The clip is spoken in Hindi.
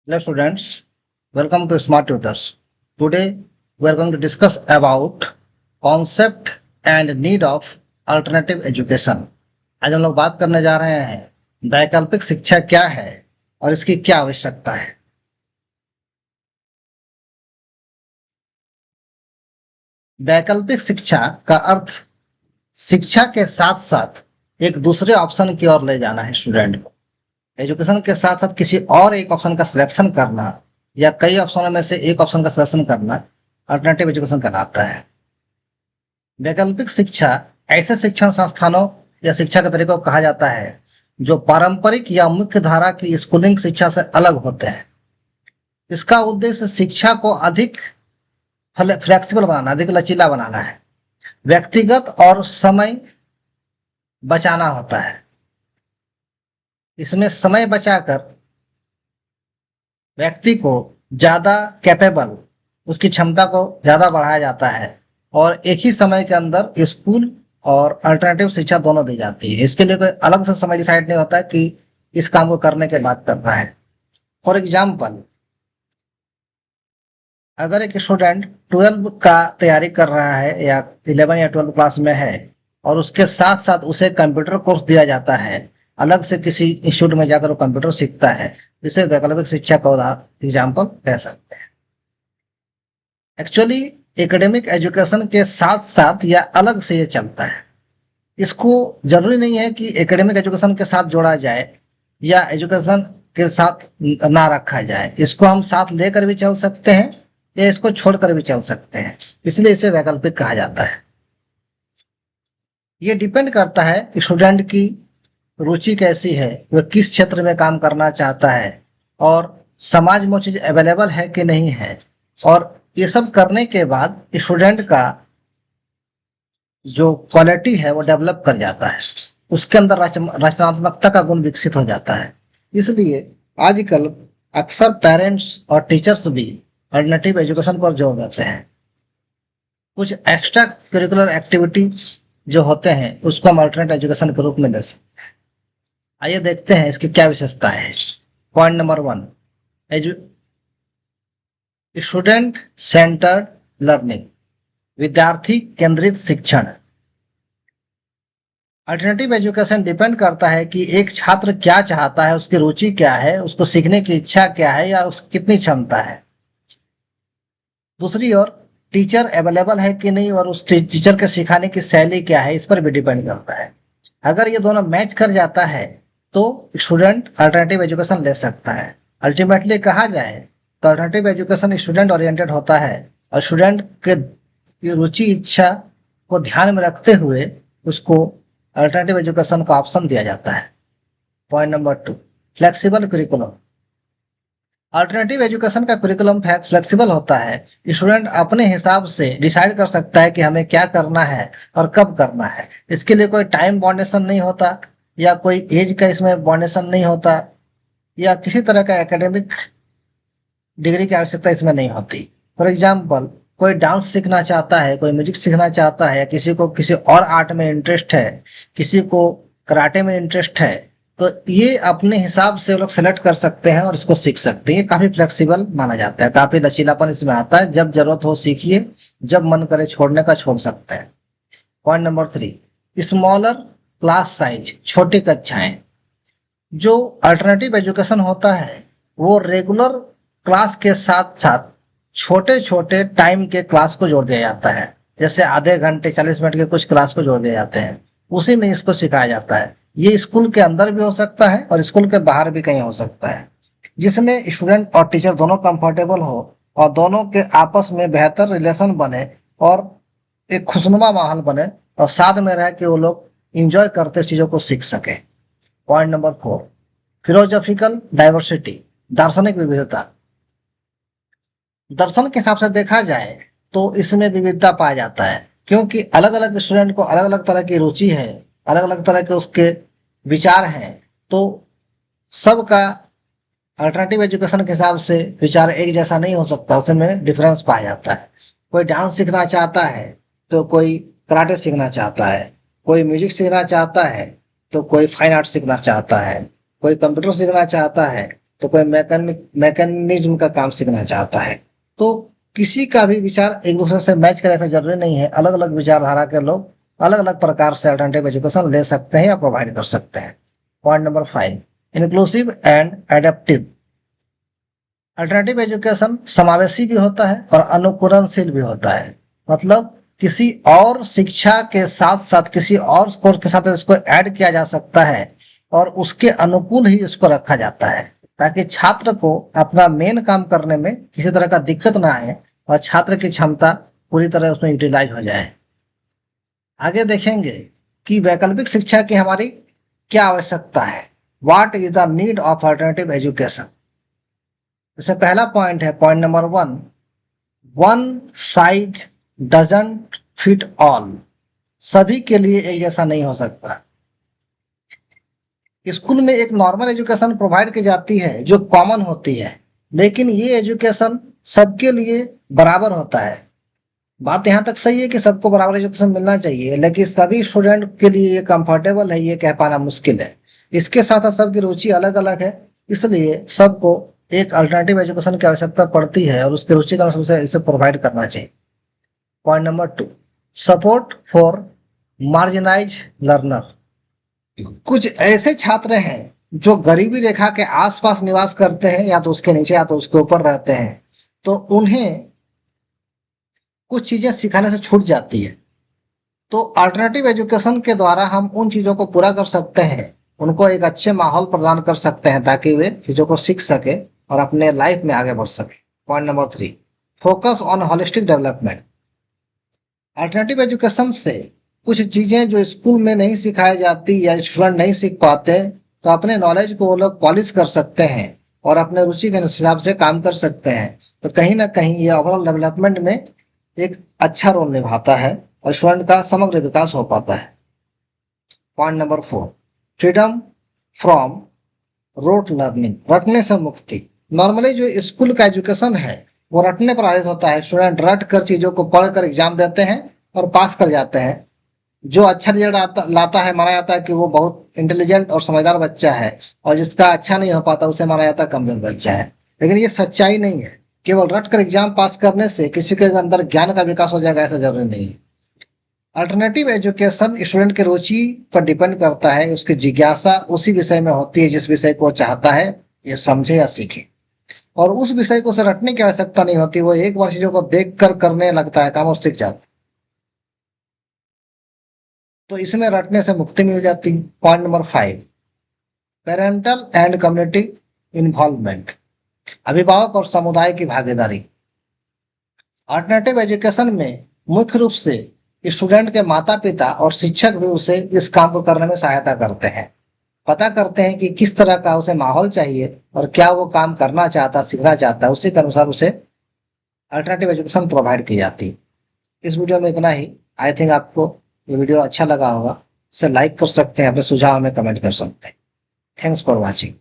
Hello students, welcome to Smart Tutors. Today we are going to discuss about concept and need of alternative education. आज हम लोग बात करने जा रहे हैं वैकल्पिक शिक्षा क्या है और इसकी क्या आवश्यकता है। वैकल्पिक शिक्षा का अर्थ शिक्षा के साथ साथ एक दूसरे ऑप्शन की ओर ले जाना है स्टूडेंट को। एजुकेशन के साथ साथ किसी और एक ऑप्शन का सिलेक्शन करना या कई ऑप्शनों में से एक ऑप्शन का सिलेक्शन करना अल्टरनेटिव एजुकेशन कहलाता है। वैकल्पिक शिक्षा ऐसे शिक्षण संस्थानों या शिक्षा के तरीकों को कहा जाता है जो पारंपरिक या मुख्य धारा की स्कूलिंग शिक्षा से अलग होते हैं। इसका उद्देश्य शिक्षा को अधिक फ्लेक्सिबल बनाना, अधिक लचीला बनाना है, व्यक्तिगत और समय बचाना होता है। इसमें समय बचाकर व्यक्ति को ज्यादा कैपेबल, उसकी क्षमता को ज्यादा बढ़ाया जाता है और एक ही समय के अंदर स्कूल और अल्टरनेटिव शिक्षा दोनों दी जाती है। इसके लिए कोई अलग से समय डिसाइड नहीं होता है कि इस काम को करने के बाद करना है। फॉर एग्जाम्पल, अगर एक स्टूडेंट 12 का तैयारी कर रहा है या 11 या 12 क्लास में है और उसके साथ साथ उसे कंप्यूटर कोर्स दिया जाता है, अलग से किसी इंस्टीट्यूट में जाकर वो कंप्यूटर सीखता है, जिसे वैकल्पिक शिक्षा का उदाहरण एग्जाम्पल कह सकते हैं। एक्चुअली एकेडमिक एजुकेशन के साथ साथ या अलग से ये चलता है। इसको जरूरी नहीं है कि एकेडमिक एजुकेशन के साथ जोड़ा जाए या एजुकेशन के साथ ना रखा जाए। इसको हम साथ लेकर भी चल सकते हैं या इसको छोड़कर भी चल सकते हैं, इसलिए इसे वैकल्पिक कहा जाता है। ये डिपेंड करता है कि स्टूडेंट की रुचि कैसी है, वह किस क्षेत्र में काम करना चाहता है और समाज में वो चीज अवेलेबल है कि नहीं है। और ये सब करने के बाद स्टूडेंट का जो क्वालिटी है वो डेवलप कर जाता है, उसके अंदर रचनात्मकता का गुण विकसित हो जाता है। इसलिए आजकल अक्सर पेरेंट्स और टीचर्स भी अल्टरनेटिव एजुकेशन पर जोर देते हैं। कुछ एक्स्ट्रा करिकुलर एक्टिविटी जो होते हैं उसको हम अल्टरनेट एजुकेशन के रूप में ले सकते हैं। आइए देखते हैं इसकी क्या विशेषताएं हैं। Point number 1, student centred learning, विद्यार्थी केंद्रित शिक्षण। अल्टरनेटिव एजुकेशन डिपेंड करता है कि एक छात्र क्या चाहता है, उसकी रुचि क्या है, उसको सीखने की इच्छा क्या है या उसकी कितनी क्षमता है। दूसरी ओर टीचर अवेलेबल है कि नहीं और उस टीचर के सिखाने की शैली क्या है, इस पर भी डिपेंड करता है। अगर ये दोनों मैच कर जाता है तो स्टूडेंट अल्टरनेटिव एजुकेशन ले सकता है। अल्टीमेटली कहा जाए तो अल्टरनेटिव एजुकेशन स्टूडेंट ओरिएंटेड होता है और स्टूडेंट के रुचि इच्छा को ध्यान में रखते हुए उसको अल्टरनेटिव एजुकेशन का ऑप्शन दिया जाता है। Point number 2, flexible curriculum. Alternative education का करिकुलम फ्लेक्सिबल होता है। स्टूडेंट अपने हिसाब से डिसाइड कर सकता है कि हमें क्या करना है और कब करना है। इसके लिए कोई टाइम बाउंडेशन नहीं होता या कोई एज का इसमें बाउंडेशन नहीं होता या किसी तरह का एकेडमिक डिग्री की आवश्यकता इसमें नहीं होती। फॉर एग्जाम्पल, कोई डांस सीखना चाहता है, कोई म्यूजिक सीखना चाहता है या किसी को किसी और आर्ट में इंटरेस्ट है, किसी को कराटे में इंटरेस्ट है, तो ये अपने हिसाब से लोग सेलेक्ट कर सकते हैं और इसको सीख सकते हैं। ये काफी फ्लेक्सिबल माना जाता है, काफी लचीलापन इसमें आता है। जब जरूरत हो सीखिए, जब मन करे छोड़ने का छोड़ सकते हैं। Point number 3, smaller class size, छोटी कक्षाएं। जो अल्टरनेटिव एजुकेशन होता है वो रेगुलर क्लास के साथ साथ छोटे छोटे टाइम के क्लास को जोड़ दिया जाता है। जैसे आधे घंटे 40 मिनट के कुछ क्लास को जोड़ दिए जाते हैं, उसी में इसको सिखाया जाता है। ये स्कूल के अंदर भी हो सकता है और स्कूल के बाहर भी कहीं हो सकता है, जिसमें स्टूडेंट और टीचर दोनों कंफर्टेबल हो और दोनों के आपस में बेहतर रिलेशन बने और एक खुशनुमा माहौल बने और साथ में रह के वो लोग इंजॉय करते चीजों को सीख सके। पॉइंट नंबर 4, फिलोसॉफिकल डाइवर्सिटी, दार्शनिक विविधता। दर्शन के हिसाब से देखा जाए तो इसमें विविधता पाया जाता है, क्योंकि अलग अलग स्टूडेंट को अलग अलग तरह की रुचि है, अलग अलग तरह के उसके विचार हैं, तो सबका अल्टरनेटिव एजुकेशन के हिसाब से विचार एक जैसा नहीं हो सकता, उसमें डिफरेंस पाया जाता है। कोई डांस सीखना चाहता है तो कोई कराटे सीखना चाहता है, कोई म्यूजिक सीखना चाहता है तो कोई फाइन आर्ट सीखना चाहता है, कोई कंप्यूटर सीखना चाहता है तो कोई मैकेनिज्म का काम सीखना चाहता है। तो किसी का भी विचार एक दूसरे से मैच करे ऐसा जरूरी नहीं है। अलग अलग विचारधारा के लोग अलग अलग प्रकार से अल्टरनेटिव एजुकेशन ले सकते हैं या प्रोवाइड कर सकते हैं। Point number 5, inclusive and adaptive. Alternative education समावेशी भी होता है और अनुकूलनशील भी होता है। मतलब किसी और शिक्षा के साथ साथ किसी और कोर्स के साथ इसको ऐड किया जा सकता है और उसके अनुकूल ही इसको रखा जाता है, ताकि छात्र को अपना मेन काम करने में किसी तरह का दिक्कत ना आए और छात्र की क्षमता पूरी तरह उसमें यूटिलाइज हो जाए। आगे देखेंगे कि वैकल्पिक शिक्षा की हमारी क्या आवश्यकता है। What is the need of alternative education. जैसे पहला पॉइंट है, point number 1, one side doesn't fit all. सभी के लिए एक जैसा नहीं हो सकता। स्कूल में एक नॉर्मल एजुकेशन प्रोवाइड की जाती है जो कॉमन होती है, लेकिन ये एजुकेशन सबके लिए बराबर होता है। बात यहाँ तक सही है कि सबको बराबर एजुकेशन मिलना चाहिए, लेकिन सभी स्टूडेंट के लिए ये कंफर्टेबल है ये कह पाना मुश्किल है। इसके साथ साथ सबकी रुचि अलग अलग है, इसलिए सबको एक अल्टरनेटिव एजुकेशन की आवश्यकता पड़ती है और उसकी रुचि के अनुसार इसे प्रोवाइड करना चाहिए। Point number 2, support for marginalise learner. कुछ ऐसे छात्र हैं जो गरीबी रेखा के आसपास निवास करते हैं, या तो उसके नीचे या तो उसके ऊपर रहते हैं, तो उन्हें कुछ चीजें सिखाने से छूट जाती है। तो अल्टरनेटिव एजुकेशन के द्वारा हम उन चीजों को पूरा कर सकते हैं, उनको एक अच्छे माहौल प्रदान कर सकते हैं ताकि वे चीजों को सीख सके और अपने लाइफ में आगे बढ़ सके। Point number 3, focus on holistic development. Alternative education से कुछ चीजें जो स्कूल में नहीं सिखाई जाती या स्टूडेंट नहीं सीख पाते, तो अपने नॉलेज को वो लोग पॉलिश कर सकते हैं और अपने रुचि के हिसाब से काम कर सकते हैं। तो कहीं ना कहीं ये ओवरऑल डेवलपमेंट में एक अच्छा रोल निभाता है और स्टूडेंट का समग्र विकास हो पाता है। Point number 4, freedom from rote learning. रटने से मुक्ति। नॉर्मली जो स्कूल का एजुकेशन है वो रटने पर आधारित होता है। स्टूडेंट रट कर चीजों को पढ़ कर एग्जाम देते हैं और पास कर जाते हैं। जो अच्छा रिजल्ट लाता है माना जाता है कि वो बहुत इंटेलिजेंट और समझदार बच्चा है, और जिसका अच्छा नहीं हो पाता उसे माना जाता है कमजोर बच्चा है। लेकिन ये सच्चाई नहीं है। केवल रट कर एग्जाम पास करने से किसी के अंदर ज्ञान का विकास हो जाएगा ऐसा जरूरी नहीं है। अल्टरनेटिव एजुकेशन स्टूडेंट की रुचि पर डिपेंड करता है। उसकी जिज्ञासा उसी विषय में होती है जिस विषय को चाहता है ये समझे या सीखे, और उस विषय को उसे रटने की आवश्यकता नहीं होती। वो एक बार चीजों को देख कर करने लगता है काम और सीख जाता है। तो इसमें रटने से मुक्ति मिल जाती। Point number 5, parental and community involvement. अभिभावक और समुदाय की भागीदारी। अल्टरनेटिव एजुकेशन में मुख्य रूप से स्टूडेंट के माता पिता और शिक्षक भी उसे इस काम को करने में सहायता करते हैं। पता करते हैं कि किस तरह का उसे माहौल चाहिए और क्या वो काम करना चाहता सीखना चाहता है, उसी के अनुसार उसे अल्टरनेटिव एजुकेशन प्रोवाइड की जाती है। इस वीडियो में इतना ही। आई थिंक आपको ये वीडियो अच्छा लगा होगा। इसे लाइक कर सकते हैं, अपने सुझाव में कमेंट कर सकते हैं। Thanks for watching.